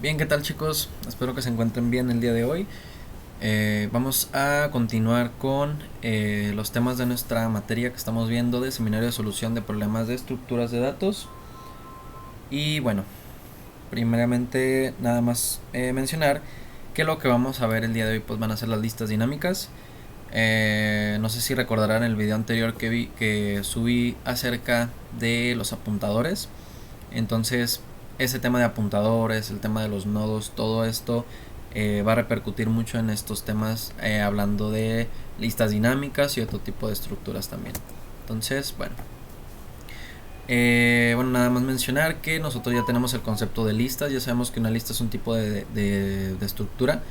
Bien, ¿qué tal chicos? Espero que se encuentren bien el día de hoy. Vamos a continuar con los temas de nuestra materia que estamos viendo de seminario de solución de problemas de estructuras de datos. Y bueno, primeramente nada más mencionar que lo que vamos a ver el día de hoy pues van a ser las listas dinámicas. No sé si recordarán el video anterior que subí acerca de los apuntadores. Entonces, ese tema de apuntadores, el tema de los nodos, todo esto va a repercutir mucho en estos temas, hablando de listas dinámicas y otro tipo de estructuras también. Entonces, bueno, nada más mencionar que nosotros ya tenemos el concepto de listas. Ya sabemos que una lista es un tipo de estructura,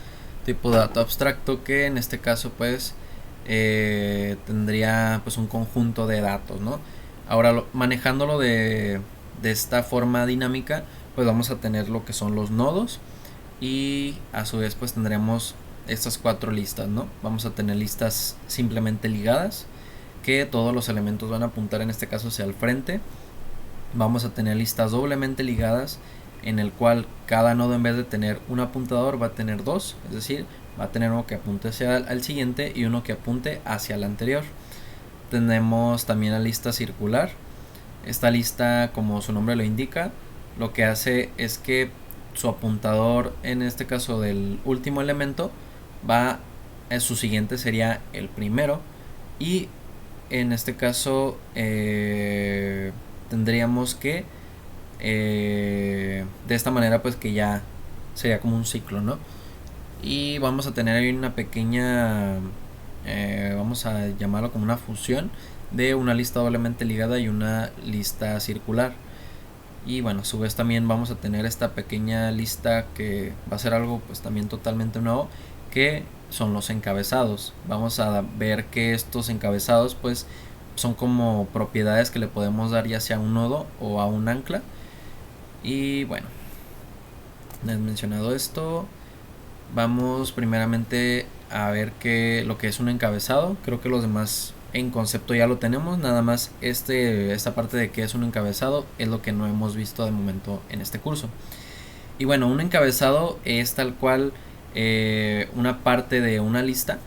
tipo de dato abstracto, que en este caso pues tendría pues un conjunto de datos, ¿no? Ahora, manejándolo de esta forma dinámica, pues vamos a tener lo que son los nodos, y a su vez pues tendremos estas cuatro listas, ¿no? Vamos a tener listas simplemente ligadas, que todos los elementos van a apuntar en este caso hacia el frente. Vamos a tener listas doblemente ligadas, en el cual cada nodo, en vez de tener un apuntador, va a tener dos, es decir, va a tener uno que apunte hacia el siguiente y uno que apunte hacia el anterior. Tenemos también la lista circular. Esta lista, como su nombre lo indica, lo que hace es que su apuntador, en este caso del último elemento, su siguiente sería el primero, y en este caso tendríamos que de esta manera pues que ya sería como un ciclo, ¿no? Y vamos a tener ahí una pequeña, vamos a llamarlo como una fusión de una lista doblemente ligada y una lista circular. Y bueno, a su vez también vamos a tener esta pequeña lista que va a ser algo pues también totalmente nuevo, que son los encabezados. Vamos a ver que estos encabezados pues son como propiedades que le podemos dar ya sea a un nodo o a un ancla. Y bueno, les mencionado esto, vamos primeramente a ver lo que es un encabezado. Creo que los demás en concepto ya lo tenemos, nada más esta parte de qué es un encabezado es lo que no hemos visto de momento en este curso. Y bueno, un encabezado es tal cual una parte de una lista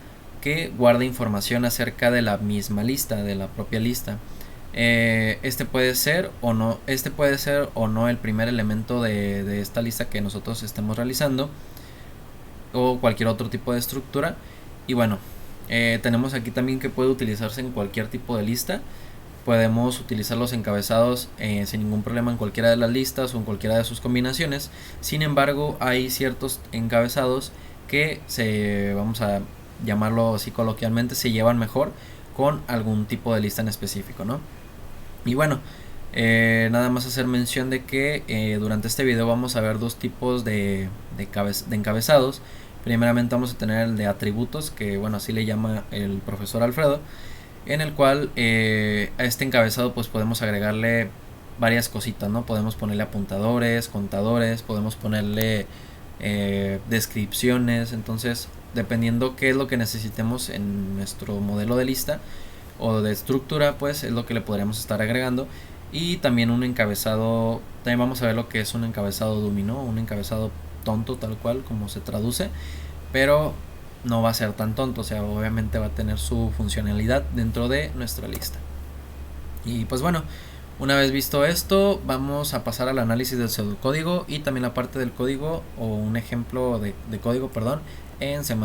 que guarda información acerca de la misma lista, de la propia lista. Este puede ser o no el primer elemento de esta lista que nosotros estemos realizando, o cualquier otro tipo de estructura. Y bueno, tenemos aquí también que puede utilizarse en cualquier tipo de lista. Podemos utilizar los encabezados sin ningún problema en cualquiera de las listas o en cualquiera de sus combinaciones. Sin embargo, hay ciertos encabezados que vamos a llamarlo así coloquialmente, se llevan mejor con algún tipo de lista en específico, ¿no? Y bueno, nada más hacer mención de que durante este video vamos a ver dos tipos de encabezados. Primeramente vamos a tener el de atributos, que bueno, así le llama el profesor Alfredo, en el cual a este encabezado pues podemos agregarle varias cositas, ¿no? Podemos ponerle apuntadores, contadores, podemos ponerle descripciones. Entonces, dependiendo qué es lo que necesitemos en nuestro modelo de lista o de estructura, pues es lo que le podríamos estar agregando. Y también un encabezado, también vamos a ver lo que es un encabezado dummy, ¿no? Un encabezado tonto, tal cual como se traduce, pero no va a ser tan tonto, o sea, obviamente va a tener su funcionalidad dentro de nuestra lista. Y pues bueno, una vez visto esto, vamos a pasar al análisis del pseudocódigo y también la parte del código, o un ejemplo de código, perdón, en C++.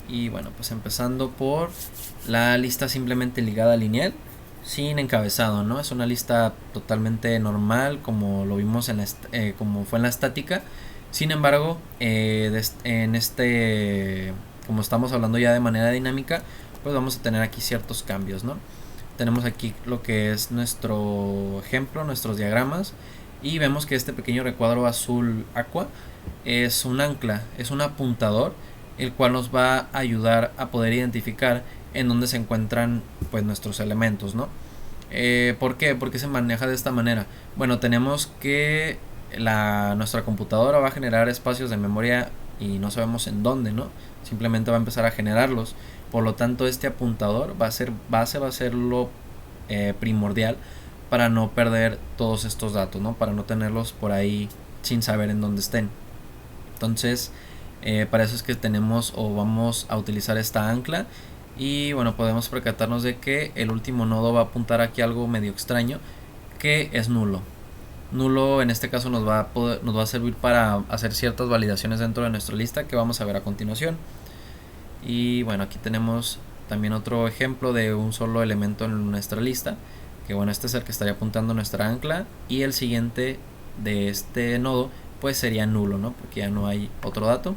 Y bueno, pues empezando por la lista simplemente ligada lineal, sin encabezado, ¿no? Es una lista totalmente normal, como lo vimos como fue en la estática. Sin embargo, como estamos hablando ya de manera dinámica, pues vamos a tener aquí ciertos cambios, ¿no? Tenemos aquí lo que es nuestro ejemplo, nuestros diagramas, y vemos que este pequeño recuadro azul aqua es un ancla, es un apuntador, el cual nos va a ayudar a poder identificar en dónde se encuentran pues nuestros elementos, ¿no? ¿Por qué? ¿Por qué se maneja de esta manera? Bueno, tenemos que nuestra computadora va a generar espacios de memoria y no sabemos en dónde, ¿no? Simplemente va a empezar a generarlos. Por lo tanto, este apuntador va a ser lo primordial para no perder todos estos datos, ¿no? Para no tenerlos por ahí sin saber en dónde estén. Entonces, para eso es que tenemos o vamos a utilizar esta ancla. Y bueno, podemos percatarnos de que el último nodo va a apuntar aquí algo medio extraño, que es nulo. Nulo en este caso nos va a servir para hacer ciertas validaciones dentro de nuestra lista que vamos a ver a continuación. Y bueno, aquí tenemos también otro ejemplo de un solo elemento en nuestra lista, que bueno, este es el que estaría apuntando nuestra ancla, y el siguiente de este nodo pues sería nulo, ¿no? Porque ya no hay otro dato.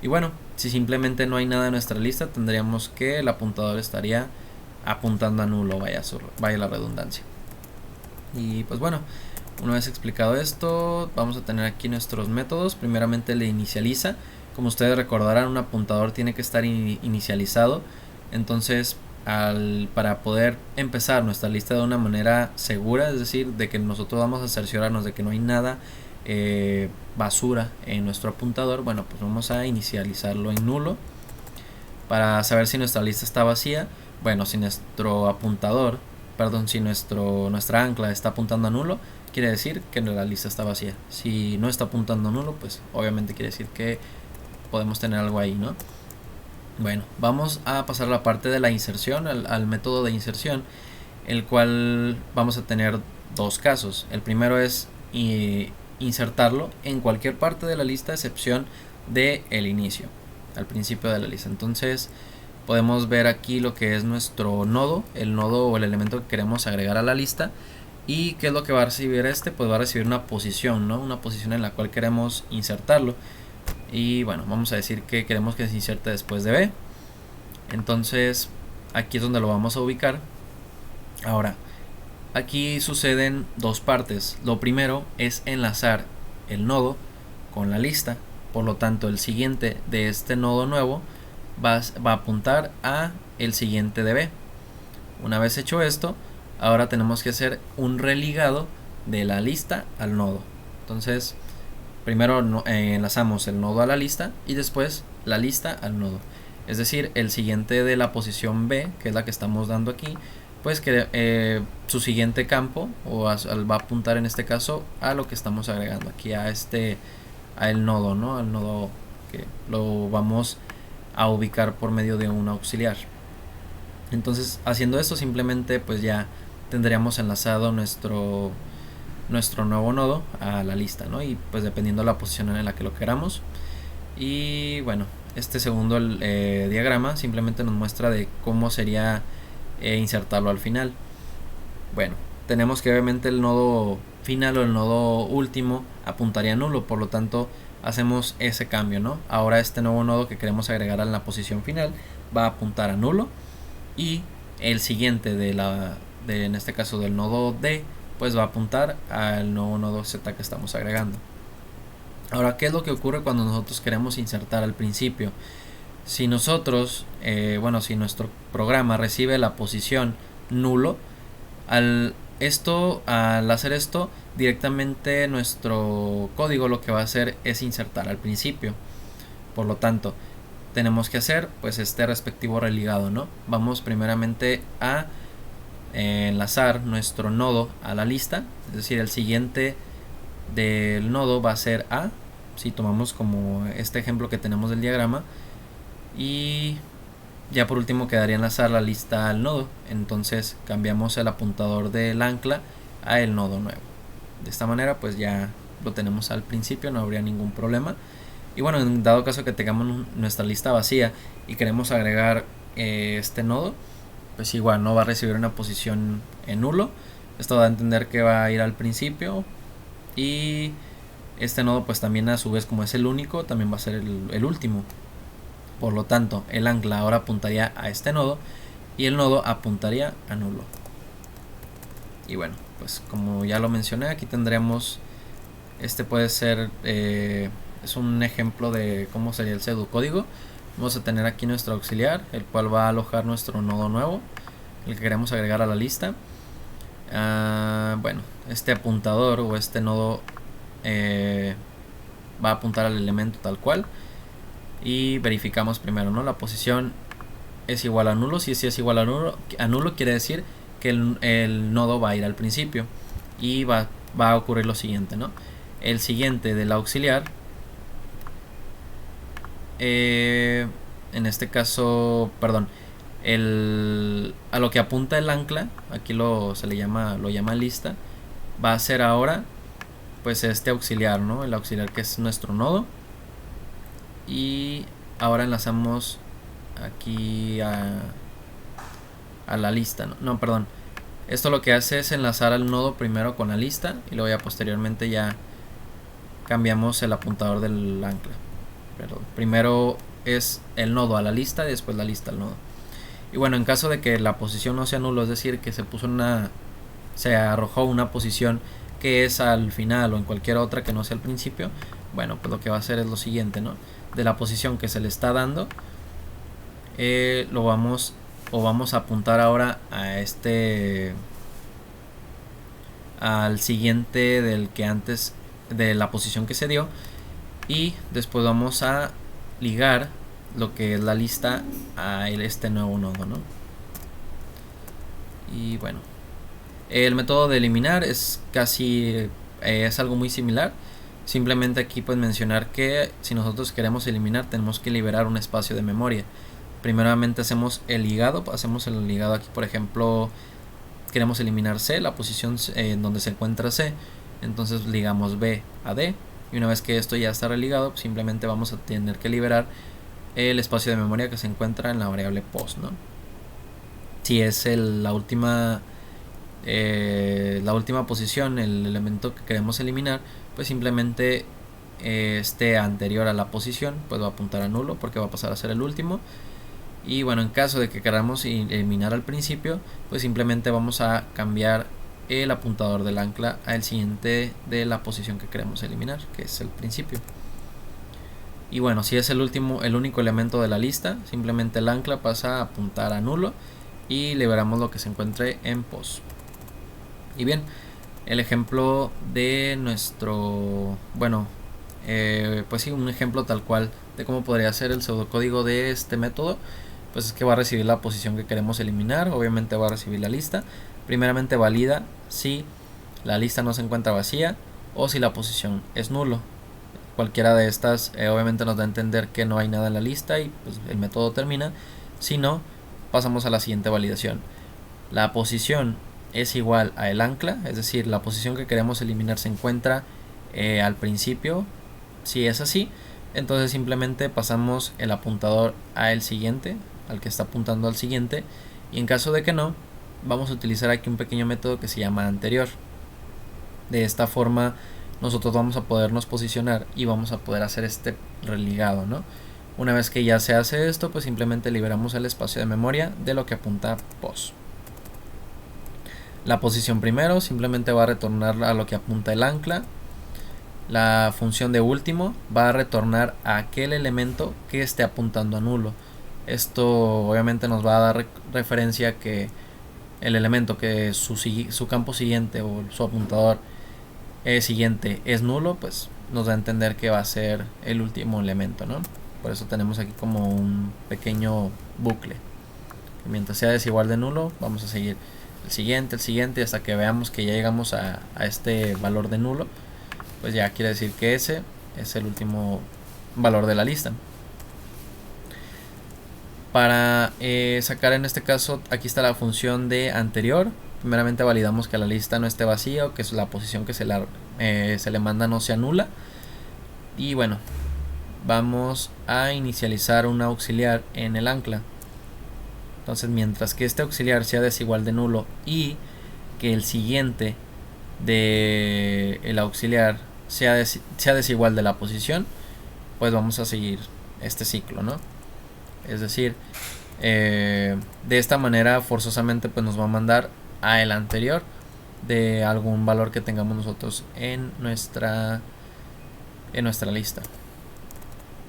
Y bueno, si simplemente no hay nada en nuestra lista, tendríamos que el apuntador estaría apuntando a nulo, vaya la redundancia. Y pues bueno, una vez explicado esto, vamos a tener aquí nuestros métodos. Primeramente el de inicializa. Como ustedes recordarán, un apuntador tiene que estar inicializado. Entonces, para poder empezar nuestra lista de una manera segura, es decir, de que nosotros vamos a cerciorarnos de que no hay nada basura en nuestro apuntador, bueno, pues vamos a inicializarlo en nulo. Para saber si nuestra lista está vacía, bueno, si nuestro apuntador, perdón, si nuestra ancla está apuntando a nulo, quiere decir que la lista está vacía. Si no está apuntando a nulo, pues obviamente quiere decir que podemos tener algo ahí, ¿no? Bueno, vamos a pasar a la parte de la inserción, al método de inserción, el cual vamos a tener dos casos. El primero es insertarlo en cualquier parte de la lista, a excepción de el inicio, al principio de la lista. Entonces podemos ver aquí lo que es nuestro nodo, el nodo o el elemento que queremos agregar a la lista. ¿Y qué es lo que va a recibir este? Pues va a recibir una posición, ¿no? Una posición en la cual queremos insertarlo. Y bueno, vamos a decir que queremos que se inserte después de B. Entonces aquí es donde lo vamos a ubicar. Ahora, aquí suceden dos partes. Lo primero es enlazar el nodo con la lista. Por lo tanto, el siguiente de este nodo nuevo va a apuntar a el siguiente de B. Una vez hecho esto, ahora tenemos que hacer un religado de la lista al nodo. Entonces, primero enlazamos el nodo a la lista y después la lista al nodo. Es decir, el siguiente de la posición B, que es la que estamos dando aquí, pues que su siguiente campo va a apuntar en este caso a lo que estamos agregando aquí a el nodo, ¿no? Al nodo que lo vamos a ubicar por medio de un auxiliar. Entonces, haciendo esto simplemente pues ya tendríamos enlazado nuestro nuevo nodo a la lista, ¿no? Y pues dependiendo de la posición en la que lo queramos. Y bueno, este segundo diagrama simplemente nos muestra de cómo sería insertarlo al final. Bueno, tenemos que obviamente el nodo final o el nodo último apuntaría a nulo, por lo tanto hacemos ese cambio, ¿no? Ahora este nuevo nodo que queremos agregar a la posición final va a apuntar a nulo, y el siguiente en este caso del nodo D, pues va a apuntar al nuevo nodo Z que estamos agregando. Ahora, ¿qué es lo que ocurre cuando nosotros queremos insertar al principio? Si nosotros, si nuestro programa recibe la posición nulo, al hacer esto, directamente nuestro código lo que va a hacer es insertar al principio. Por lo tanto, tenemos que hacer pues este respectivo religado, ¿no? Vamos primeramente a enlazar nuestro nodo a la lista, es decir, el siguiente del nodo va a ser A, si tomamos como este ejemplo que tenemos del diagrama, y ya por último quedaría enlazar la lista al nodo. Entonces cambiamos el apuntador del ancla a el nodo nuevo. De esta manera pues ya lo tenemos al principio, no habría ningún problema. Y bueno, en dado caso que tengamos nuestra lista vacía y queremos agregar este nodo, pues igual no va a recibir una posición en nulo. Esto da a entender que va a ir al principio, y este nodo pues también a su vez, como es el único, también va a ser el último. Por lo tanto, el ancla ahora apuntaría a este nodo y el nodo apuntaría a nulo. Y bueno, pues como ya lo mencioné, aquí tendremos, este puede ser, es un ejemplo de cómo sería el pseudocódigo. Vamos a tener aquí nuestro auxiliar, el cual va a alojar nuestro nodo nuevo, el que queremos agregar a la lista. Bueno, este apuntador o este nodo va a apuntar al elemento tal cual, y verificamos primero, ¿no? La posición es igual a nulo. Si es igual a nulo quiere decir que el nodo va a ir al principio y va a ocurrir lo siguiente, ¿no? El siguiente del auxiliar, en este caso, perdón, a lo que apunta el ancla, aquí lo llama lista, va a ser ahora pues este auxiliar, ¿no? El auxiliar que es nuestro nodo. Y ahora enlazamos aquí a la lista, no, perdón. Esto lo que hace es enlazar al nodo primero con la lista y luego ya posteriormente ya cambiamos el apuntador del ancla. Pero primero es el nodo a la lista y después la lista al nodo. Y bueno, en caso de que la posición no sea nulo, es decir, que se arrojó una posición que es al final o en cualquier otra que no sea al principio, bueno, pues lo que va a hacer es lo siguiente, ¿no? De la posición que se le está dando, vamos a apuntar ahora al siguiente del que antes, de la posición que se dio, y después vamos a ligar lo que es la lista a este nuevo nodo, ¿no? Y bueno, el método de eliminar es algo muy similar. Simplemente aquí pues mencionar que si nosotros queremos eliminar tenemos que liberar un espacio de memoria. Primeramente hacemos el ligado aquí, por ejemplo, queremos eliminar C, la posición en donde se encuentra C, entonces ligamos B a D, y una vez que esto ya está religado, pues simplemente vamos a tener que liberar el espacio de memoria que se encuentra en la variable post, ¿no? Si es la última posición, el elemento que queremos eliminar, pues simplemente esté anterior a la posición, pues va a apuntar a nulo porque va a pasar a ser el último. Y bueno, en caso de que queramos eliminar al principio, pues simplemente vamos a cambiar el apuntador del ancla al siguiente de la posición que queremos eliminar, que es el principio. Y bueno, si es el único elemento de la lista, simplemente el ancla pasa a apuntar a nulo y liberamos lo que se encuentre en post. Y bien, el ejemplo de nuestro, bueno, pues sí, un ejemplo tal cual de cómo podría ser el pseudocódigo de este método, pues es que va a recibir la posición que queremos eliminar, obviamente va a recibir la lista. Primeramente valida si la lista no se encuentra vacía o si la posición es nulo. Cualquiera de estas obviamente nos da a entender que no hay nada en la lista y pues el método termina. Si no, pasamos a la siguiente validación. La posición es igual a el ancla, es decir, la posición que queremos eliminar se encuentra al principio. Si es así, entonces simplemente pasamos el apuntador a el siguiente, al que está apuntando al siguiente, y en caso de que no, vamos a utilizar aquí un pequeño método que se llama anterior. De esta forma nosotros vamos a podernos posicionar y vamos a poder hacer este religado, ¿no? Una vez que ya se hace esto, pues simplemente liberamos el espacio de memoria de lo que apunta post. La posición primero simplemente va a retornar a lo que apunta el ancla. La función de último va a retornar a aquel elemento que esté apuntando a nulo. Esto obviamente nos va a dar referencia que el elemento que su campo siguiente o su apuntador siguiente es nulo, pues nos da a entender que va a ser el último elemento, ¿no? Por eso tenemos aquí como un pequeño bucle. Mientras sea desigual de nulo, vamos a seguir el siguiente, hasta que veamos que ya llegamos a este valor de nulo, pues ya quiere decir que ese es el último valor de la lista. Para sacar en este caso, aquí está la función de anterior. Primeramente validamos que la lista no esté vacía o que la posición que se le manda no sea nula. Y bueno, vamos a inicializar un auxiliar en el ancla. Entonces, mientras que este auxiliar sea desigual de nulo y que el siguiente de el auxiliar sea desigual de la posición, pues vamos a seguir este ciclo, ¿no? Es decir, de esta manera forzosamente pues nos va a mandar a el anterior de algún valor que tengamos nosotros en nuestra lista.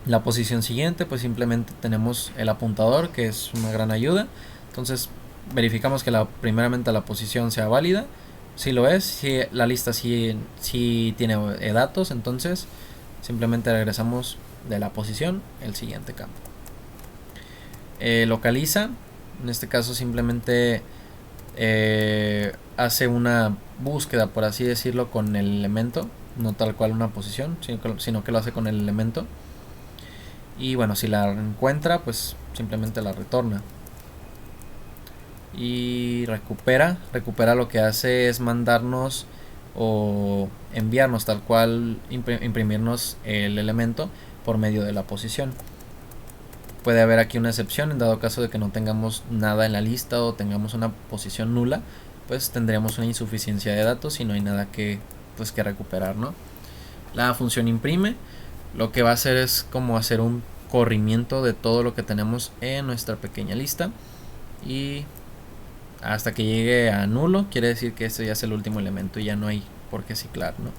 La posición siguiente, pues simplemente tenemos el apuntador, que es una gran ayuda. Entonces verificamos que primeramente la posición sea válida. Si lo es, si la lista sí tiene datos, entonces simplemente regresamos de la posición el siguiente campo. Localiza, en este caso simplemente hace una búsqueda, por así decirlo, con el elemento, no tal cual una posición, sino que lo hace con el elemento. Y bueno, si la encuentra, pues simplemente la retorna. Y recupera lo que hace es mandarnos o enviarnos tal cual, imprimirnos el elemento por medio de la posición. Puede haber aquí una excepción en dado caso de que no tengamos nada en la lista o tengamos una posición nula, pues tendríamos una insuficiencia de datos y no hay nada que recuperar, ¿no? La función imprime lo que va a hacer es como hacer un corrimiento de todo lo que tenemos en nuestra pequeña lista y hasta que llegue a nulo, quiere decir que este ya es el último elemento y ya no hay por qué ciclar, ¿no?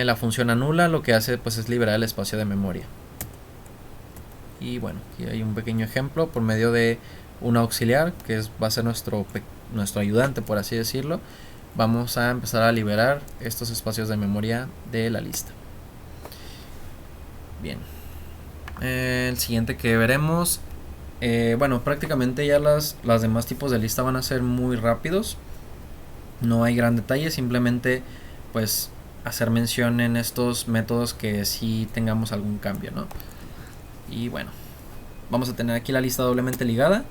La función anula lo que hace pues es liberar el espacio de memoria. Y bueno, aquí hay un pequeño ejemplo por medio de un auxiliar que va a ser nuestro ayudante, por así decirlo. Vamos a empezar a liberar estos espacios de memoria de la lista. Bien, el siguiente que veremos, bueno, prácticamente ya los demás tipos de lista van a ser muy rápidos. No hay gran detalle, simplemente pues hacer mención en estos métodos que sí tengamos algún cambio, ¿no? Y bueno, vamos a tener aquí la lista doblemente ligada.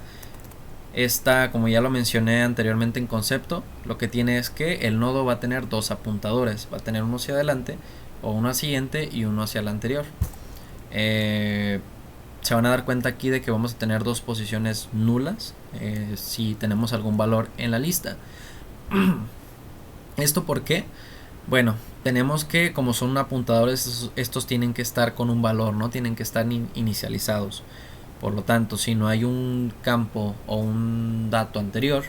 Esta, como ya lo mencioné anteriormente en concepto, lo que tiene es que el nodo va a tener dos apuntadores. Va a tener uno hacia adelante o uno hacia siguiente y uno hacia el anterior. Se van a dar cuenta aquí de que vamos a tener dos posiciones nulas si tenemos algún valor en la lista. ¿Esto por qué? Bueno, tenemos que como son apuntadores, estos tienen que estar con un valor, no tienen que estar inicializados. Por lo tanto, si no hay un campo o un dato anterior,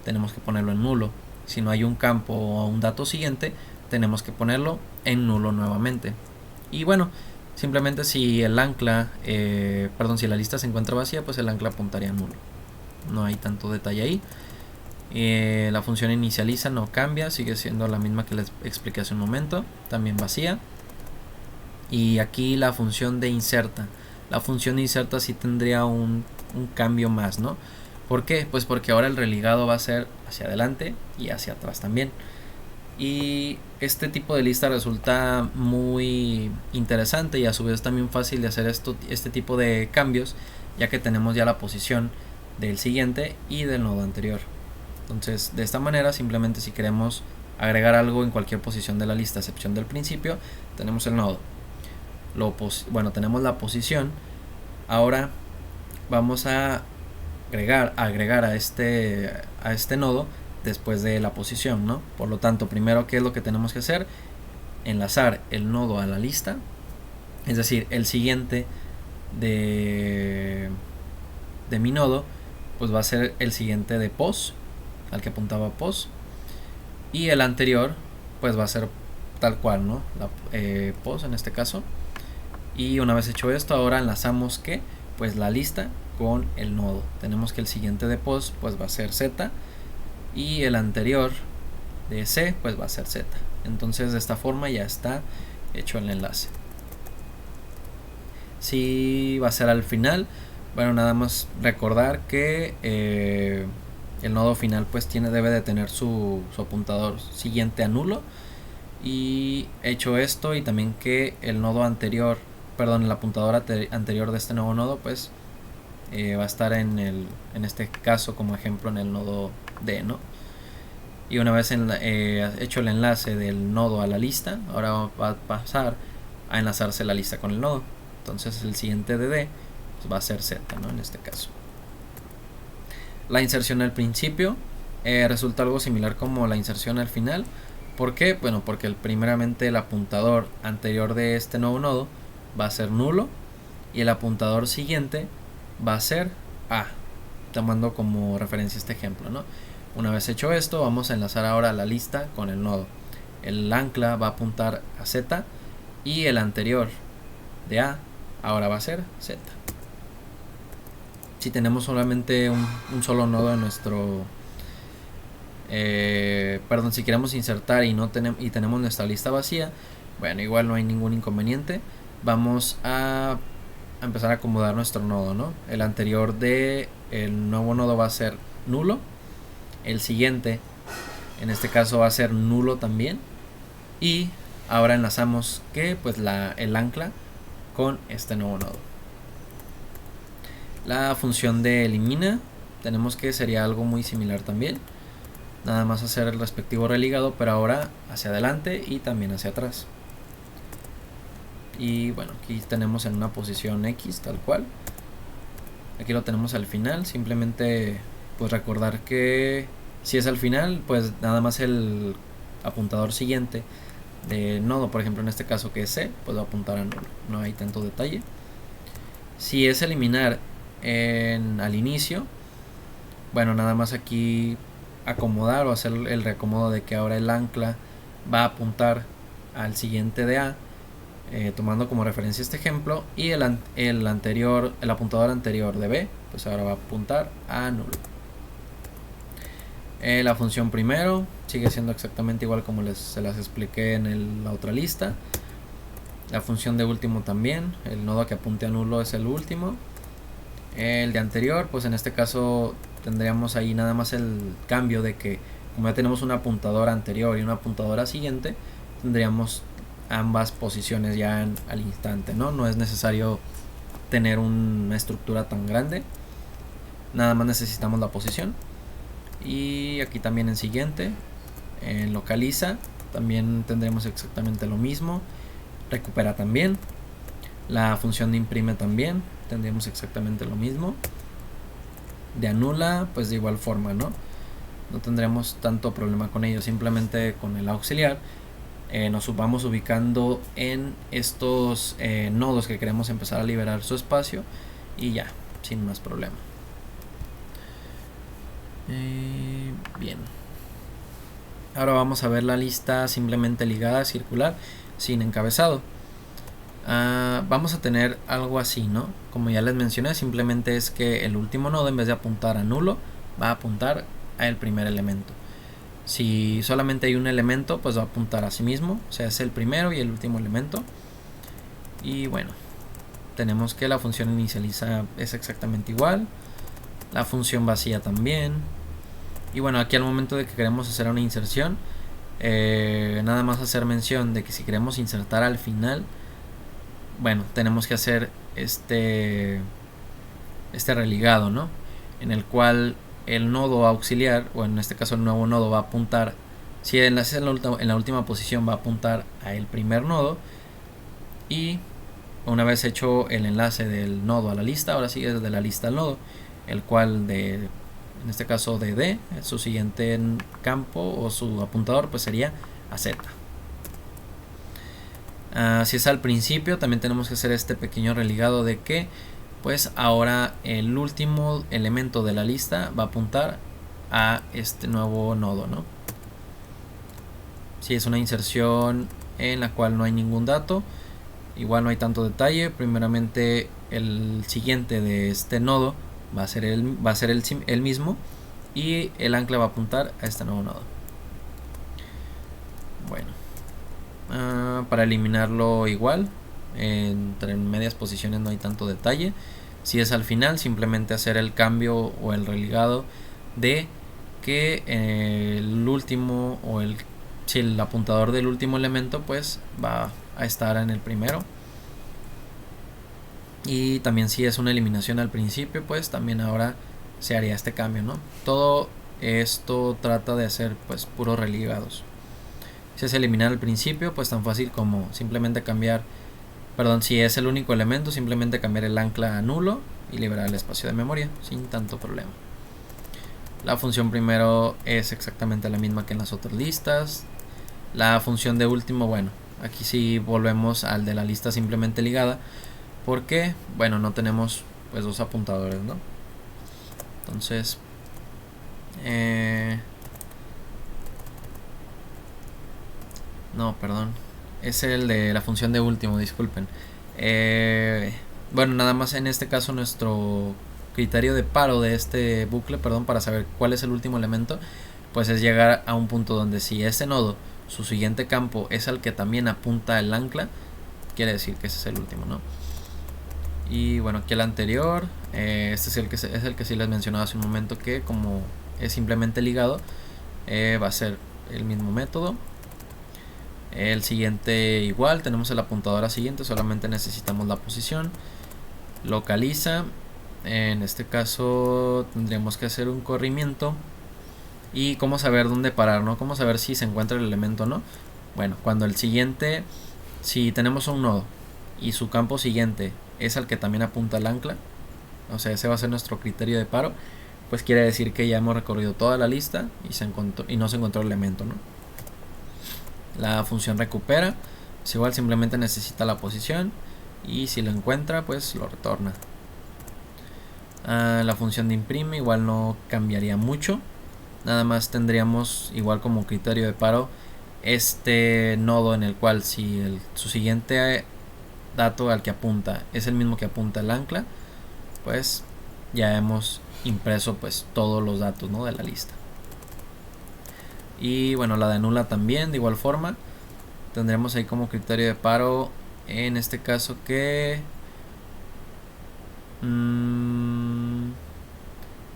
tenemos que ponerlo en nulo. Si no hay un campo o un dato siguiente, tenemos que ponerlo en nulo nuevamente. Y bueno, simplemente si el ancla, si la lista se encuentra vacía, pues el ancla apuntaría a nulo. No hay tanto detalle ahí. La función inicializa no cambia, sigue siendo la misma que les expliqué hace un momento, también vacía. Y aquí la función de inserta. La función de inserta sí tendría un cambio más, ¿no? ¿Por qué? Pues porque ahora el religado va a ser hacia adelante y hacia atrás también. Y este tipo de lista resulta muy interesante y a su vez también fácil de hacer este tipo de cambios, ya que tenemos ya la posición del siguiente y del nodo anterior. Entonces, de esta manera, simplemente si queremos agregar algo en cualquier posición de la lista, a excepción del principio, tenemos el nodo. Tenemos la posición. Ahora vamos a agregar a este nodo después de la posición, ¿no? Por lo tanto, primero, ¿qué es lo que tenemos que hacer? Enlazar el nodo a la lista, es decir, el siguiente de mi nodo, pues va a ser el siguiente de pos, al que apuntaba pos, y el anterior, pues va a ser tal cual, ¿no? La pos en este caso. Y una vez hecho esto, ahora enlazamos que pues la lista con el nodo. Tenemos que el siguiente de pos pues va a ser z y el anterior de c pues va a ser z. Entonces de esta forma ya está hecho el enlace. Si va a ser al final, bueno, nada más recordar que el nodo final pues debe de tener su apuntador siguiente a nulo. Y hecho esto, y también que el nodo anterior, el apuntador anterior de este nuevo nodo pues va a estar en este caso como ejemplo en el nodo D, ¿no? Y una vez hecho el enlace del nodo a la lista, ahora va a pasar a enlazarse la lista con el nodo. Entonces el siguiente de D pues va a ser Z, ¿no? En este caso. La inserción al principio resulta algo similar como la inserción al final. ¿Por qué? Bueno, porque primeramente el apuntador anterior de este nuevo nodo va a ser nulo y el apuntador siguiente va a ser A, tomando como referencia este ejemplo, ¿no? Una vez hecho esto, vamos a enlazar ahora la lista con el nodo. El ancla va a apuntar a Z y el anterior de A ahora va a ser Z. Si tenemos solamente un solo nodo en nuestro si queremos insertar y tenemos nuestra lista vacía, bueno, igual no hay ningún inconveniente. Vamos a empezar a acomodar nuestro nodo, ¿no? El anterior de el nuevo nodo va a ser nulo el siguiente en este caso va a ser nulo también, y ahora enlazamos que pues el ancla con este nuevo nodo. La función de elimina tenemos que sería algo muy similar también, nada más hacer el respectivo religado, pero ahora hacia adelante y también hacia atrás. Y bueno, aquí tenemos en una posición X tal cual, aquí lo tenemos al final. Simplemente pues recordar que si es al final, pues nada más el apuntador siguiente de nodo, por ejemplo en este caso que es C, pues va a apuntar a nulo, no hay tanto detalle. Si es eliminar al inicio, bueno, nada más aquí acomodar o hacer el reacomodo de que ahora el ancla va a apuntar al siguiente de A, tomando como referencia este ejemplo, y el apuntador anterior de B pues ahora va a apuntar a nulo. La función primero sigue siendo exactamente igual como se las expliqué en la otra lista. La función de último también, el nodo que apunte a nulo es el último. El de anterior, pues en este caso tendríamos ahí nada más el cambio de que como ya tenemos una apuntadora anterior y una apuntadora siguiente, tendríamos ambas posiciones ya al instante, no es necesario tener una estructura tan grande, nada más necesitamos la posición. Y aquí también en siguiente, en localiza también tendremos exactamente lo mismo. Recupera también, la función de imprime también tendríamos exactamente lo mismo. De anula pues de igual forma, no tendremos tanto problema con ello. Simplemente con el auxiliar nos vamos ubicando en estos nodos que queremos empezar a liberar su espacio y ya, sin más problema. Bien, ahora vamos a ver la lista simplemente ligada circular sin encabezado. Vamos a tener algo así, ¿no? Como ya les mencioné, simplemente es que el último nodo, en vez de apuntar a nulo, va a apuntar al primer elemento. Si solamente hay un elemento, pues va a apuntar a sí mismo, o sea, es el primero y el último elemento. Y bueno, tenemos que la función inicializa es exactamente igual, la función vacía también. Y bueno, aquí al momento de que queremos hacer una inserción, nada más hacer mención de que si queremos insertar al final, bueno, tenemos que hacer este religado, ¿no? En el cual el nodo auxiliar, o en este caso el nuevo nodo, va a apuntar, si el enlace en la última posición, va a apuntar a el primer nodo, y una vez hecho el enlace del nodo a la lista, ahora sigue desde la lista al nodo, el cual en este caso de D, su siguiente campo o su apuntador pues sería a Z. Si es al principio, también tenemos que hacer este pequeño religado de que pues ahora el último elemento de la lista va a apuntar a este nuevo nodo, ¿no? Si es una inserción en la cual no hay ningún dato, igual no hay tanto detalle. Primeramente el siguiente de este nodo va a ser el mismo, y el ancla va a apuntar a este nuevo nodo. Bueno, para eliminarlo igual, entre medias posiciones no hay tanto detalle. Si es al final, simplemente hacer el cambio o el religado de que el último o el apuntador del último elemento pues va a estar en el primero. Y también si es una eliminación al principio, pues también ahora se haría este cambio, ¿no? Todo esto trata de hacer pues puros religados. Si es eliminar al principio, pues tan fácil como simplemente cambiar, si es el único elemento, simplemente cambiar el ancla a nulo y liberar el espacio de memoria sin tanto problema. La función primero es exactamente la misma que en las otras listas. La función de último, bueno, aquí sí volvemos al de la lista simplemente ligada, porque bueno, no tenemos pues dos apuntadores, ¿no? Entonces no, perdón, es el de la función de último, disculpen. Bueno, nada más en este caso nuestro criterio de paro de este bucle, para saber cuál es el último elemento, pues es llegar a un punto donde si ese nodo, su siguiente campo es al que también apunta el ancla, quiere decir que ese es el último, ¿no? Y bueno, aquí el anterior, este es el que sí les mencionaba hace un momento, que como es simplemente ligado, va a ser el mismo método. El siguiente igual, tenemos el apuntador a siguiente, solamente necesitamos la posición. Localiza, en este caso tendríamos que hacer un corrimiento. Y cómo saber dónde parar, ¿no? Cómo saber si se encuentra el elemento o no. Bueno, cuando el siguiente, si tenemos un nodo y su campo siguiente es al que también apunta el ancla, o sea, ese va a ser nuestro criterio de paro, pues quiere decir que ya hemos recorrido toda la lista y no se encontró el elemento, ¿no? La función recupera, pues igual simplemente necesita la posición y si lo encuentra, pues lo retorna. La función de imprime igual no cambiaría mucho, nada más tendríamos igual como criterio de paro este nodo en el cual si su siguiente dato al que apunta es el mismo que apunta el ancla, pues ya hemos impreso pues todos los datos, ¿no?, de la lista. Y bueno, la de anula también de igual forma tendremos ahí como criterio de paro en este caso que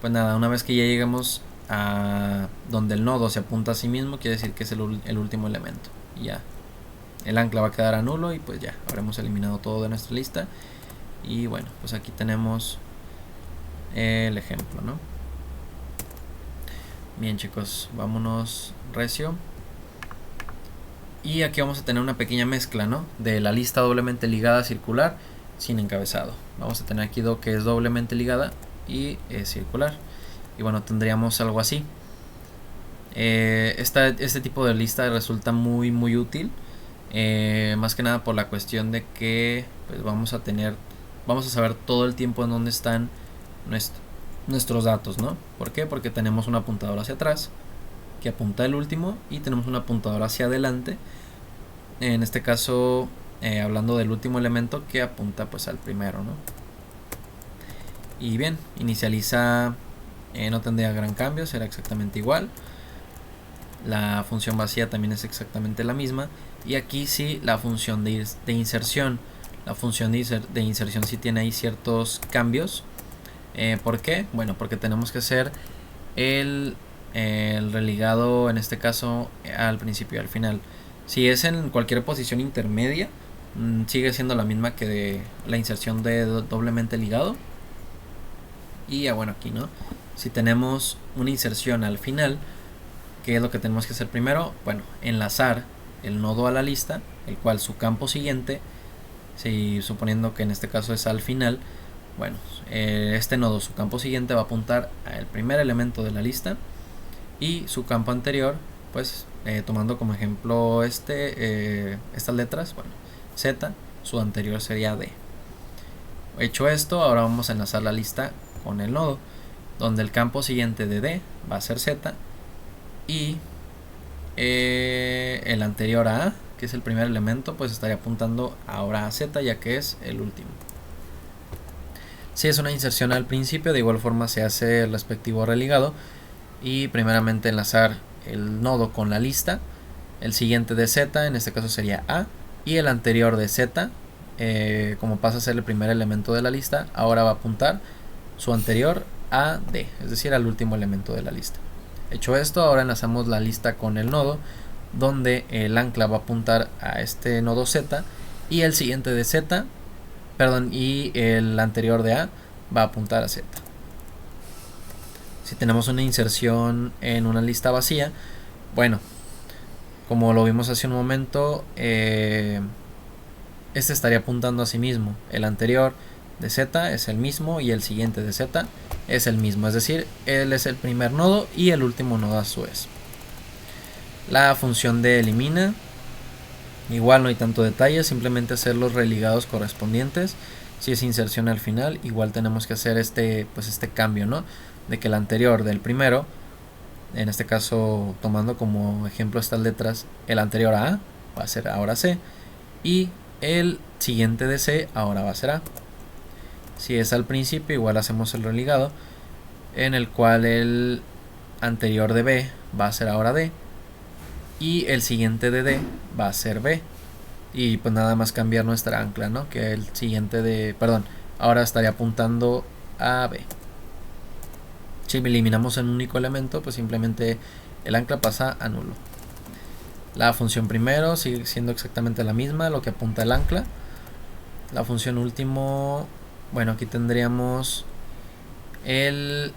pues nada, una vez que ya llegamos a donde el nodo se apunta a sí mismo, quiere decir que es el último elemento y ya el ancla va a quedar a nulo y pues ya habremos eliminado todo de nuestra lista. Y bueno, pues aquí tenemos el ejemplo, ¿no? Bien, chicos, vámonos recio. Y aquí vamos a tener una pequeña mezcla, ¿no?, de la lista doblemente ligada circular sin encabezado. Vamos a tener aquí que es doblemente ligada y es circular. Y bueno, tendríamos algo así. Este tipo de lista resulta muy útil, más que nada por la cuestión de que pues vamos a saber todo el tiempo en dónde están nuestros datos, ¿no? ¿Por qué? Porque tenemos un apuntador hacia atrás que apunta el último y tenemos un apuntador hacia adelante, en este caso hablando del último elemento, que apunta pues al primero, ¿no? Y bien, inicializa, no tendría gran cambio, será exactamente igual. La función vacía también es exactamente la misma. Y aquí sí, la función de inserción. La función de inserción sí tiene ahí ciertos cambios. ¿Por qué? Bueno, porque tenemos que hacer el religado, en este caso, al principio y al final. Si es en cualquier posición intermedia, sigue siendo la misma que de la inserción de doblemente ligado. Y ya bueno, aquí, ¿no? Si tenemos una inserción al final, ¿qué es lo que tenemos que hacer primero? Bueno, enlazar el nodo a la lista, el cual su campo siguiente, si suponiendo que en este caso es al final, bueno, este nodo, su campo siguiente va a apuntar al primer elemento de la lista y su campo anterior, pues tomando como ejemplo estas letras, bueno, Z, su anterior sería D. Hecho esto, ahora vamos a enlazar la lista con el nodo, donde el campo siguiente de D va a ser Z y el anterior a A, que es el primer elemento, pues estaría apuntando ahora a Z, ya que es el último. Si es una inserción al principio, de igual forma se hace el respectivo religado y primeramente enlazar el nodo con la lista, el siguiente de Z, en este caso sería A, y el anterior de Z, como pasa a ser el primer elemento de la lista, ahora va a apuntar su anterior a D, es decir, al último elemento de la lista. Hecho esto, ahora enlazamos la lista con el nodo, donde el ancla va a apuntar a este nodo Z y el siguiente de Z, perdón, y el anterior de A va a apuntar a Z. Si tenemos una inserción en una lista vacía, bueno, como lo vimos hace un momento, este estaría apuntando a sí mismo. El anterior de Z es el mismo y el siguiente de Z es el mismo, es decir, él es el primer nodo y el último nodo a su vez. La función de elimina, igual no hay tanto detalle, simplemente hacer los religados correspondientes. Si es inserción al final, igual tenemos que hacer este cambio, ¿no?, de que el anterior del primero, en este caso tomando como ejemplo estas letras, el anterior a A va a ser ahora C y el siguiente de C ahora va a ser A. Si es al principio, igual hacemos el religado, en el cual el anterior de B va a ser ahora D y el siguiente de D va a ser B. Y pues nada más cambiar nuestra ancla, ¿no?, que el siguiente ahora estaría apuntando a B. Si eliminamos un único elemento, pues simplemente el ancla pasa a nulo. La función primero sigue siendo exactamente la misma, lo que apunta el ancla. La función último, bueno, aquí tendríamos el...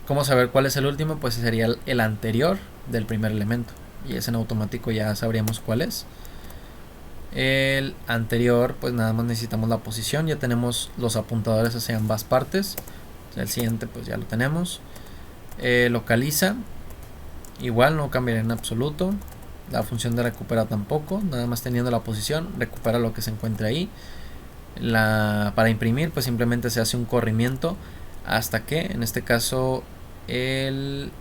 ¿Cómo saber cuál es el último? Pues sería el anterior del primer elemento. Y ese en automático ya sabríamos cuál es. El anterior, pues nada más necesitamos la posición. Ya tenemos los apuntadores hacia ambas partes. El siguiente pues ya lo tenemos. Localiza, igual no cambiará en absoluto. La función de recupera tampoco, nada más teniendo la posición recupera lo que se encuentre ahí. Para imprimir pues simplemente se hace un corrimiento hasta que en este caso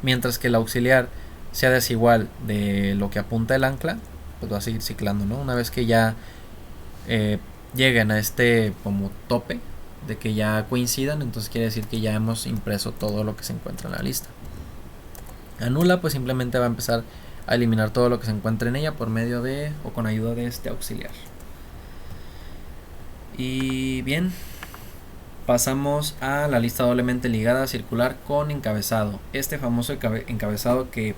mientras que el auxiliar sea desigual de lo que apunta el ancla, pues va a seguir ciclando, ¿no? Una vez que ya lleguen a este como tope de que ya coincidan, entonces quiere decir que ya hemos impreso todo lo que se encuentra en la lista. Anula, pues simplemente va a empezar a eliminar todo lo que se encuentre en ella por medio de o con ayuda de este auxiliar. Y bien, pasamos a la lista doblemente ligada circular con encabezado. Este famoso encabezado que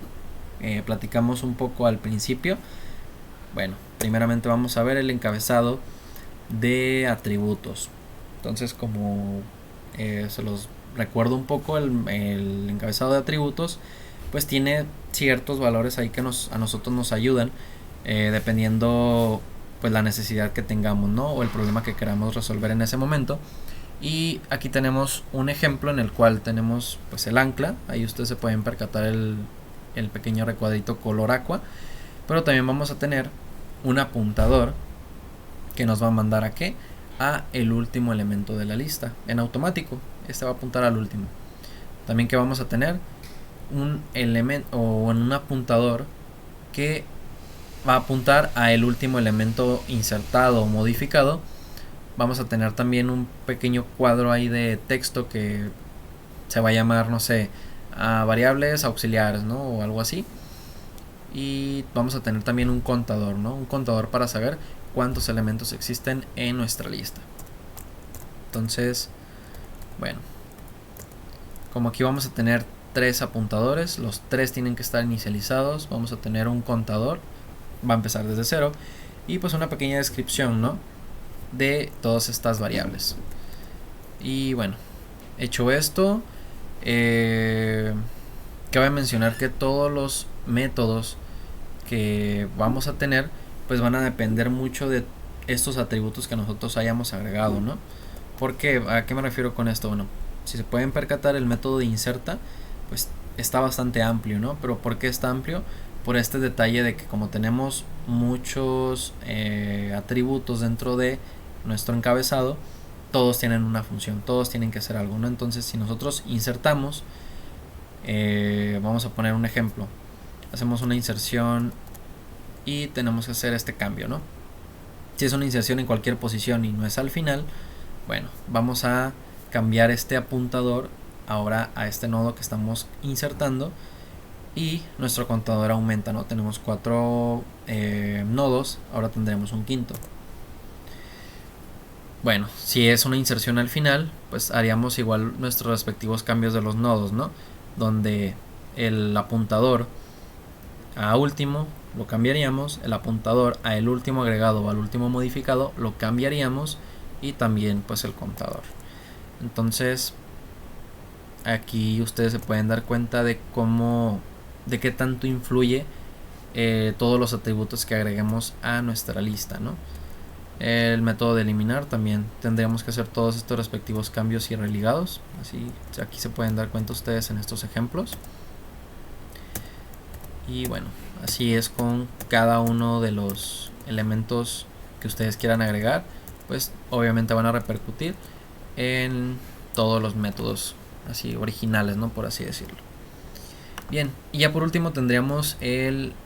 platicamos un poco al principio. Bueno, primeramente vamos a ver el encabezado de atributos. Entonces, como se los recuerdo un poco, el encabezado de atributos pues tiene ciertos valores ahí que a nosotros nos ayudan dependiendo pues la necesidad que tengamos, ¿no? O el problema que queramos resolver en ese momento. Y aquí tenemos un ejemplo en el cual tenemos pues el ancla. Ahí ustedes se pueden percatar el pequeño recuadrito color aqua. Pero también vamos a tener un apuntador que nos va a mandar a qué? A el último elemento de la lista. En automático, este va a apuntar al último. También que vamos a tener un elemento o un apuntador que va a apuntar a el último elemento insertado o modificado. Vamos a tener también un pequeño cuadro ahí de texto que se va a llamar, no sé, a variables auxiliares, ¿no? O algo así. Y vamos a tener también un contador, ¿no? Un contador para saber cuántos elementos existen en nuestra lista. Entonces, bueno, como aquí vamos a tener 3 apuntadores, los 3 tienen que estar inicializados. Vamos a tener un contador, va a empezar desde 0 y pues una pequeña descripción, ¿no? De todas estas variables. Y bueno, hecho esto, cabe mencionar que todos los métodos que vamos a tener pues van a depender mucho de estos atributos que nosotros hayamos agregado, ¿no? ¿Por qué? ¿A qué me refiero con esto? Bueno, si se pueden percatar, el método de inserta pues está bastante amplio, ¿no? Pero ¿por qué está amplio? Por este detalle de que como tenemos muchos atributos dentro de nuestro encabezado, todos tienen una función, todos tienen que hacer algo, ¿no? Entonces si nosotros insertamos, vamos a poner un ejemplo, hacemos una inserción y tenemos que hacer este cambio, ¿no? Si es una inserción en cualquier posición y no es al final, bueno, vamos a cambiar este apuntador ahora a este nodo que estamos insertando y nuestro contador aumenta, ¿no? Tenemos 4 nodos, ahora tendremos un quinto. Bueno, si es una inserción al final, pues haríamos igual nuestros respectivos cambios de los nodos, ¿no? Donde el apuntador a último lo cambiaríamos, el apuntador a el último agregado o al último modificado lo cambiaríamos y también pues el contador. Entonces aquí ustedes se pueden dar cuenta de de qué tanto influye todos los atributos que agreguemos a nuestra lista, ¿no? El método de eliminar también tendríamos que hacer todos estos respectivos cambios y religados. Así aquí se pueden dar cuenta ustedes en estos ejemplos. Y bueno, así es con cada uno de los elementos que ustedes quieran agregar, pues obviamente van a repercutir en todos los métodos así originales, ¿no? Por así decirlo. Bien, y ya por último tendríamos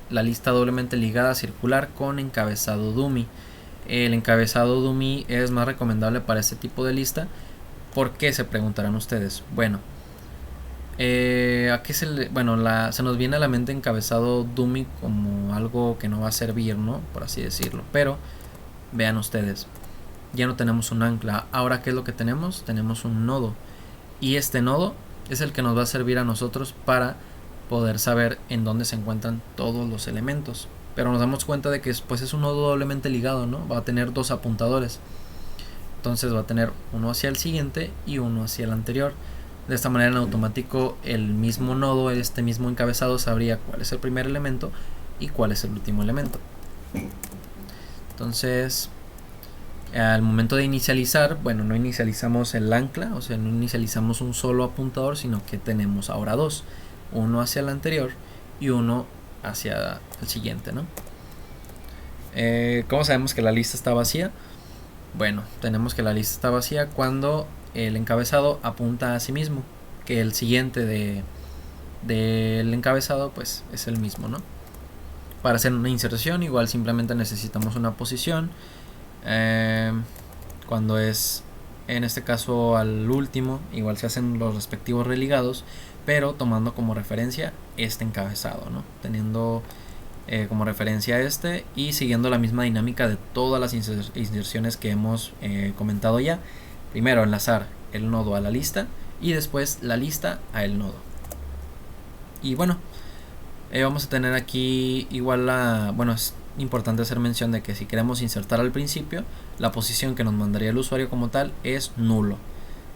la lista doblemente ligada circular con encabezado dummy. El encabezado dummy es más recomendable para este tipo de lista. ¿Por qué? Se preguntarán ustedes. Bueno, ¿a qué se nos viene a la mente encabezado dummy como algo que no va a servir, ¿no? Por así decirlo. Pero vean ustedes, ya no tenemos un ancla. Ahora, ¿qué es lo que tenemos? Tenemos un nodo. Y este nodo es el que nos va a servir a nosotros para poder saber en dónde se encuentran todos los elementos. Pero nos damos cuenta de que pues es un nodo doblemente ligado, ¿no? Va a tener dos apuntadores. Entonces va a tener uno hacia el siguiente y uno hacia el anterior. De esta manera en automático el mismo nodo, este mismo encabezado, sabría cuál es el primer elemento y cuál es el último elemento. Entonces al momento de inicializar, bueno, no inicializamos el ancla, o sea, no inicializamos un solo apuntador, sino que tenemos ahora dos, uno hacia el anterior y uno hacia el siguiente, ¿no? ¿Cómo sabemos que la lista está vacía? Bueno, tenemos que la lista está vacía cuando el encabezado apunta a sí mismo, que el siguiente del encabezado pues es el mismo, ¿no? Para hacer una inserción igual simplemente necesitamos una posición. Cuando es en este caso al último, igual se hacen los respectivos religados, pero tomando como referencia este encabezado, ¿no? Teniendo como referencia este y siguiendo la misma dinámica de todas las inserciones que hemos comentado ya. Primero enlazar el nodo a la lista y después la lista a el nodo. Y bueno, vamos a tener aquí igual bueno, es importante hacer mención de que si queremos insertar al principio, la posición que nos mandaría el usuario como tal es nulo.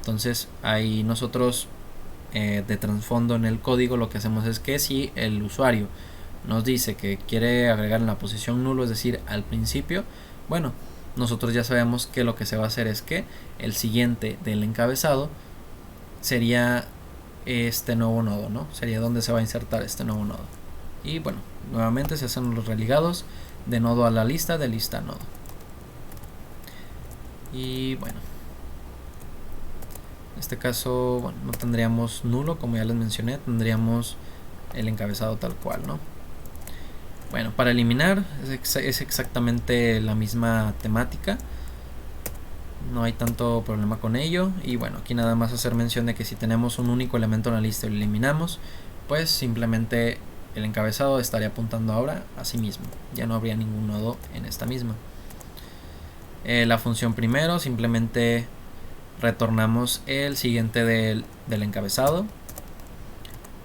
Entonces ahí nosotros de trasfondo en el código lo que hacemos es que si el usuario nos dice que quiere agregar en la posición nulo, es decir, al principio, bueno, nosotros ya sabemos que lo que se va a hacer es que el siguiente del encabezado sería este nuevo nodo, ¿no? Sería donde se va a insertar este nuevo nodo. Y bueno, nuevamente se hacen los religados de nodo a la lista, de lista a nodo. Y bueno, en este caso, bueno, no tendríamos nulo, como ya les mencioné, tendríamos el encabezado tal cual, ¿no? Bueno, para eliminar es exactamente la misma temática. No hay tanto problema con ello. Y bueno, aquí nada más hacer mención de que si tenemos un único elemento en la lista y lo eliminamos, pues simplemente el encabezado estaría apuntando ahora a sí mismo. Ya no habría ningún nodo en esta misma. La función primero, simplemente retornamos el siguiente del encabezado.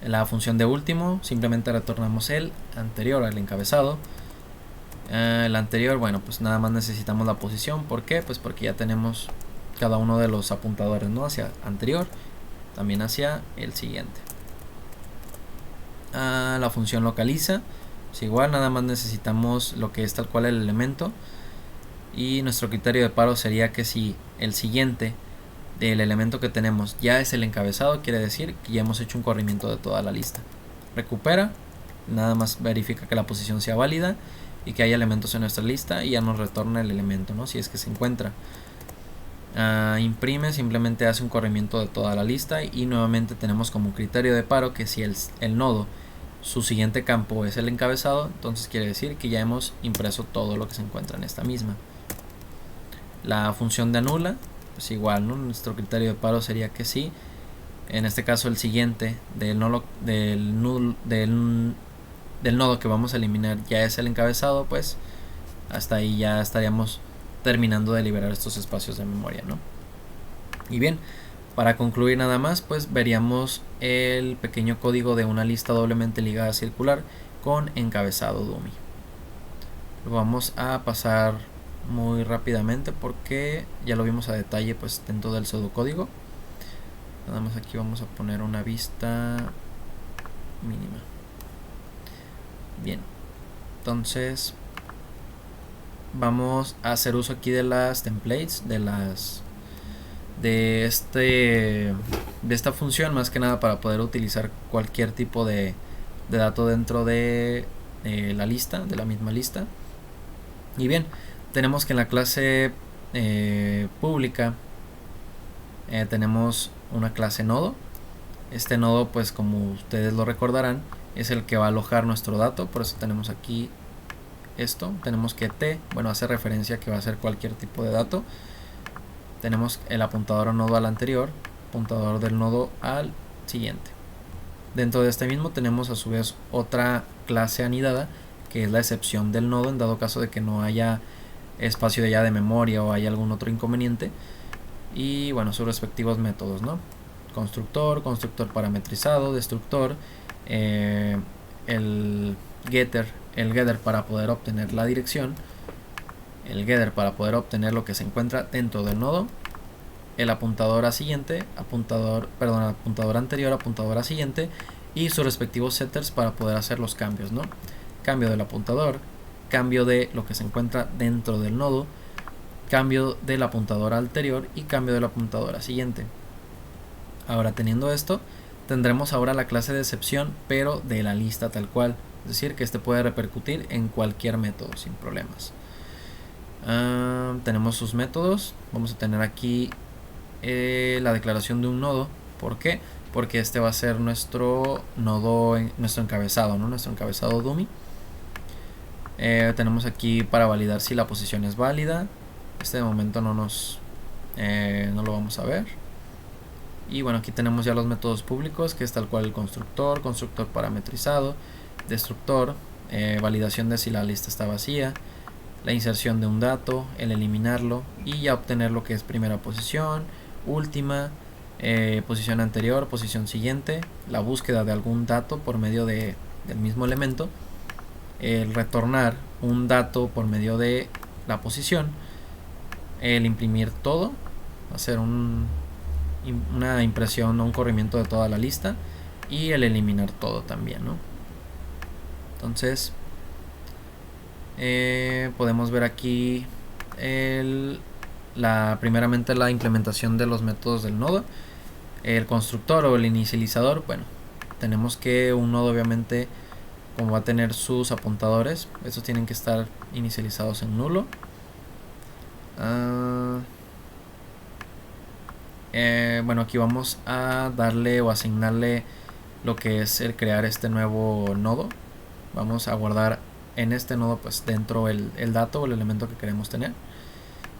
La función de último, simplemente retornamos el anterior al encabezado. El anterior, bueno, pues nada más necesitamos la posición. ¿Por qué? Pues porque ya tenemos cada uno de los apuntadores, ¿no? Hacia anterior, también hacia el siguiente. La función localiza, pues igual nada más necesitamos lo que es tal cual el elemento. Y nuestro criterio de paro sería que si el siguiente del elemento que tenemos ya es el encabezado, quiere decir que ya hemos hecho un corrimiento de toda la lista. Recupera, nada más verifica que la posición sea válida y que haya elementos en nuestra lista y ya nos retorna el elemento, ¿no? Si es que se encuentra. Imprime, simplemente hace un corrimiento de toda la lista y nuevamente tenemos como criterio de paro que si el nodo, su siguiente campo es el encabezado, entonces quiere decir que ya hemos impreso todo lo que se encuentra en esta misma. La función de anula, pues igual, ¿no? Nuestro criterio de paro sería que sí. En este caso el siguiente del nodo que vamos a eliminar ya es el encabezado, pues hasta ahí ya estaríamos terminando de liberar estos espacios de memoria, ¿no? Y bien, para concluir nada más, pues veríamos el pequeño código de una lista doblemente ligada circular con encabezado dummy. Lo vamos a pasar muy rápidamente porque ya lo vimos a detalle pues dentro del pseudocódigo. Nada más aquí vamos a poner una vista mínima. Bien, entonces vamos a hacer uso aquí de las templates, de esta función, más que nada para poder utilizar cualquier tipo de dato dentro de la lista, de la misma lista. Y bien, tenemos que en la clase pública tenemos una clase nodo. Este nodo, pues como ustedes lo recordarán, es el que va a alojar nuestro dato. Por eso tenemos aquí esto. Tenemos que t, bueno, hace referencia a que va a ser cualquier tipo de dato. Tenemos el apuntador o nodo al anterior, apuntador del nodo al siguiente. Dentro de este mismo tenemos a su vez otra clase anidada, que es la excepción del nodo en dado caso de que no haya espacio ya de memoria o haya algún otro inconveniente. Y bueno, sus respectivos métodos, ¿no? constructor, constructor parametrizado, destructor, el getter para poder obtener la dirección, el getter para poder obtener lo que se encuentra dentro del nodo, el apuntador a siguiente, apuntador anterior, apuntador a siguiente, y sus respectivos setters para poder hacer los cambios, ¿no? Cambio del apuntador, cambio de lo que se encuentra dentro del nodo, cambio del apuntador anterior y cambio del apuntador a siguiente. Ahora, teniendo esto, tendremos ahora la clase de excepción, pero de la lista tal cual, es decir, que este puede repercutir en cualquier método sin problemas. Tenemos sus métodos. Vamos a tener aquí la declaración de un nodo. ¿Por qué? Porque este va a ser nuestro nodo, nuestro encabezado, ¿no? Nuestro encabezado dummy. Tenemos aquí para validar si la posición es válida. Este de momento no lo vamos a ver. Y bueno, aquí tenemos ya los métodos públicos, que es tal cual el constructor, constructor parametrizado, destructor, validación de si la lista está vacía, la inserción de un dato, el eliminarlo y ya obtener lo que es primera posición, última, posición anterior, posición siguiente, la búsqueda de algún dato por medio del mismo elemento, el retornar un dato por medio de la posición, el imprimir todo, hacer una impresión o un corrimiento de toda la lista y el eliminar todo también, ¿no? Entonces podemos ver aquí primeramente la implementación de los métodos del nodo, el constructor o el inicializador. Bueno, tenemos que un nodo obviamente, como va a tener sus apuntadores, estos tienen que estar inicializados en nulo. Bueno, aquí vamos a darle o asignarle lo que es el crear este nuevo nodo. Vamos a guardar en este nodo pues dentro el dato o el elemento que queremos tener.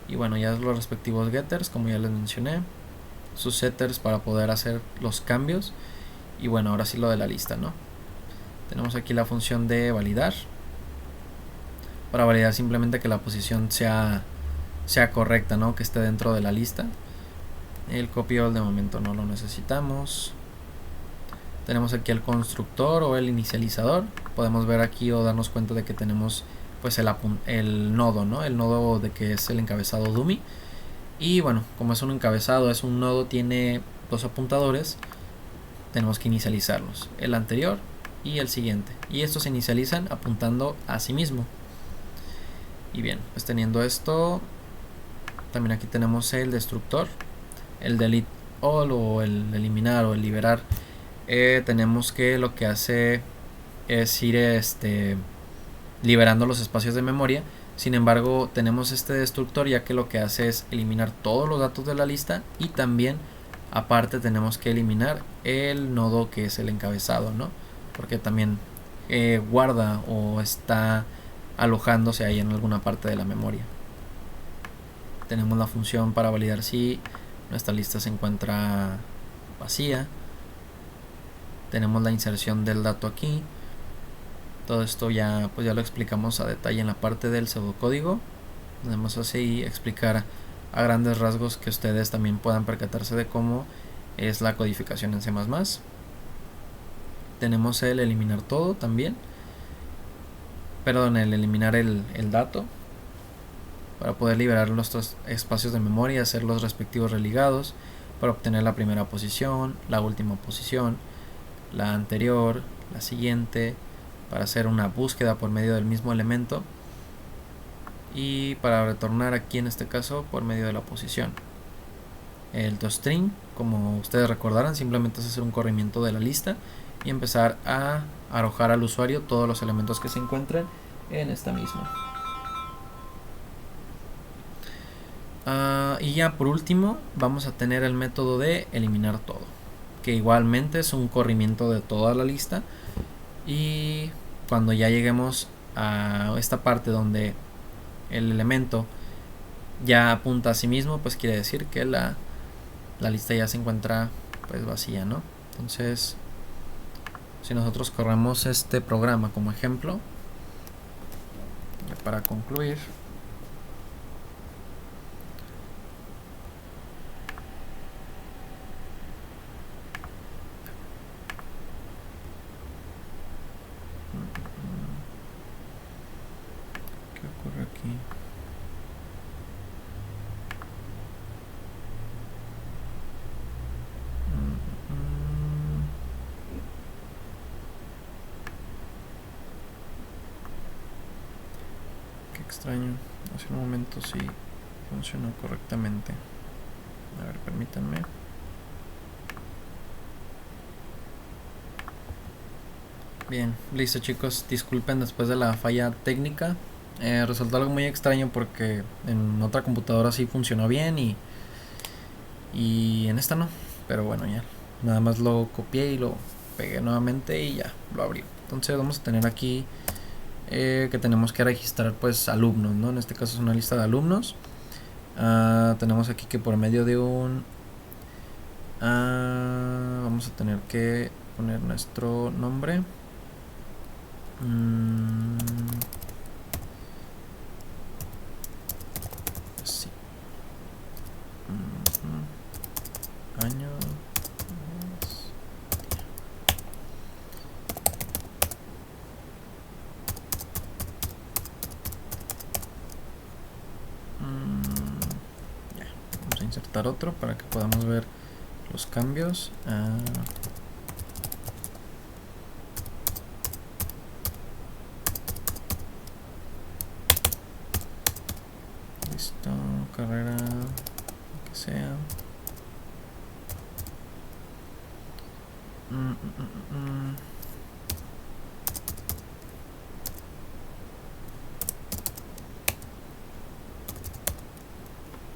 Y bueno, ya los respectivos getters, como ya les mencioné, sus setters para poder hacer los cambios. Y bueno, ahora sí lo de la lista, ¿no? Tenemos aquí la función de validar, para validar simplemente que la posición sea correcta, ¿no? Que esté dentro de la lista. El copy all de momento no lo necesitamos. Tenemos aquí el constructor o el inicializador. Podemos ver aquí o darnos cuenta de que tenemos pues el nodo, ¿no? El nodo de que es el encabezado dummy. Y bueno, como es un encabezado, es un nodo, tiene dos apuntadores, tenemos que inicializarlos, el anterior y el siguiente, y estos se inicializan apuntando a sí mismo. Y bien, pues teniendo esto, también aquí tenemos el destructor, el delete all o el eliminar o el liberar. Tenemos que lo que hace es ir liberando los espacios de memoria. Sin embargo, tenemos este destructor ya que lo que hace es eliminar todos los datos de la lista, y también aparte tenemos que eliminar el nodo que es el encabezado, ¿no? Porque también guarda o está alojándose ahí en alguna parte de la memoria. Tenemos la función para validar si nuestra lista se encuentra vacía. Tenemos la inserción del dato aquí. Todo esto ya lo explicamos a detalle en la parte del pseudocódigo. Podemos así explicar a grandes rasgos que ustedes también puedan percatarse de cómo es la codificación en C++. Tenemos el eliminar todo también. Perdón, el eliminar el dato, para poder liberar nuestros espacios de memoria y hacer los respectivos religados para obtener la primera posición, la última posición, la anterior, la siguiente, para hacer una búsqueda por medio del mismo elemento y para retornar aquí en este caso por medio de la posición. El toString, como ustedes recordarán, simplemente es hacer un corrimiento de la lista y empezar a arrojar al usuario todos los elementos que se encuentren en esta misma. Y ya por último vamos a tener el método de eliminar todo, que igualmente es un corrimiento de toda la lista. Y cuando ya lleguemos a esta parte donde el elemento ya apunta a sí mismo, pues quiere decir que la lista ya se encuentra pues vacía, ¿no? Entonces, si nosotros corremos este programa como ejemplo, para concluir, aquí. Qué extraño. Hace un momento sí funcionó correctamente. A ver, permítanme. Bien, listo chicos, disculpen después de la falla técnica. Resultó algo muy extraño porque en otra computadora sí funcionó bien y en esta no. Pero bueno, ya. Nada más lo copié y lo pegué nuevamente y ya, lo abrí. Entonces vamos a tener aquí que tenemos que registrar pues alumnos, ¿no? En este caso es una lista de alumnos. Tenemos aquí que por medio de un... vamos a tener que poner nuestro nombre. Sí. Año. Ya. Vamos a insertar otro para que podamos ver los cambios. Listo, carrera, que sea.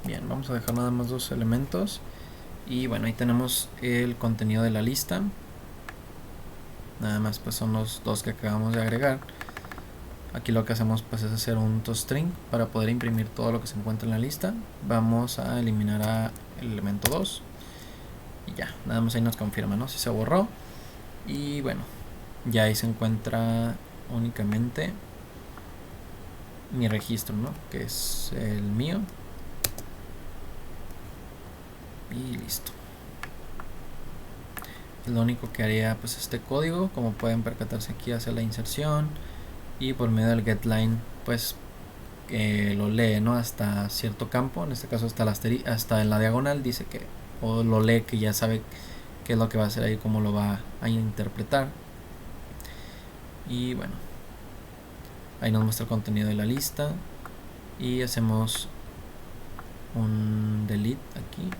Bien, vamos a dejar nada más dos elementos. Y bueno, ahí tenemos el contenido de la lista. Nada más pues son los dos que acabamos de agregar. Aquí lo que hacemos pues es hacer un toString para poder imprimir todo lo que se encuentra en la lista. Vamos a eliminar el elemento 2 y ya, nada más ahí nos confirma, ¿no? Si se borró. Y bueno, ya ahí se encuentra únicamente mi registro, ¿no? Que es el mío. Y listo. Lo único que haría pues este código, como pueden percatarse aquí, hace la inserción y por medio del getLine pues lo lee, ¿no? Hasta cierto campo, en este caso hasta en la diagonal dice que, o lo lee, que ya sabe qué es lo que va a hacer ahí, cómo lo va a interpretar. Y bueno, ahí nos muestra el contenido de la lista y hacemos un delete aquí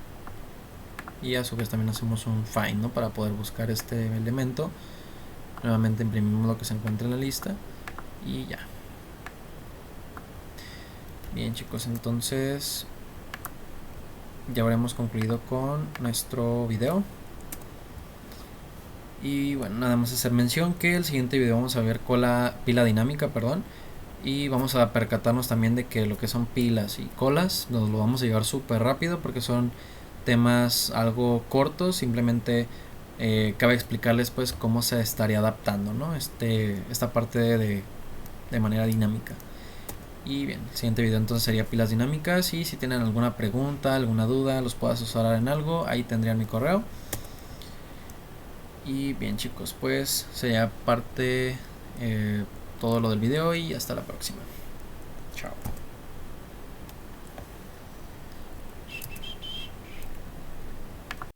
y a su vez también hacemos un find, ¿no? Para poder buscar este elemento. Nuevamente imprimimos lo que se encuentra en la lista y ya. Bien chicos, entonces ya habremos concluido con nuestro video. Y bueno, nada más hacer mención que el siguiente video vamos a ver cola, pila dinámica, perdón. Y vamos a percatarnos también de que lo que son pilas y colas nos lo vamos a llevar súper rápido porque son temas algo cortos. Simplemente cabe explicarles pues cómo se estaría adaptando, ¿no? Esta parte de manera dinámica. Y bien, el siguiente video entonces sería pilas dinámicas. Y si tienen alguna pregunta, alguna duda, los puedo asesorar en algo, ahí tendrían mi correo. Y bien chicos, pues sería parte todo lo del video y hasta la próxima. Chao.